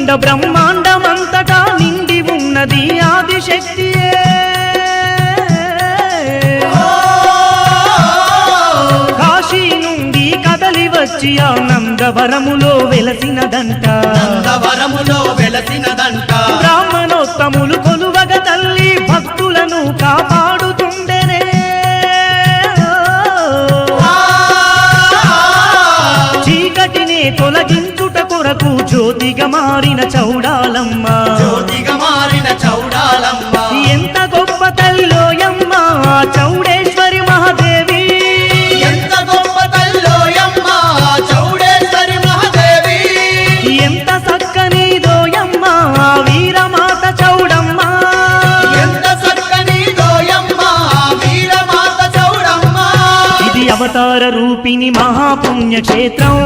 నిండ బ్రహ్మాండమంతటా నిండి ఉన్నది ఆదిశక్తియే కాశీ నుండి కదలి వచ్చి ఆనందవరములో వెలసినదంట బ్రాహ్మణోత్తములు కొలువగ తల్లి భక్తులను కాపాడుతుండెనే చీకటినే తొలగించుట కొరకు జ్యోతిగా మారిన చౌడాలమ్మ ఎంత గొప్ప తల్లోయమ్మ చౌడేశ్వరి మహాదేవి ఎంత చక్కనిదోయమ్మ వీరమాత చౌడమ్మ ఇది అవతార రూపిణి మహాపుణ్యక్షేత్రం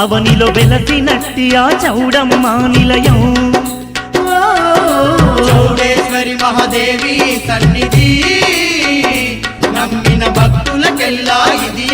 అవనిలో వెలసినట్టి ఆ చౌడమ్మ నిలయం చౌడేశ్వరి మహాదేవి సన్నిధి నమ్మిన భక్తులకెల్లా ఇది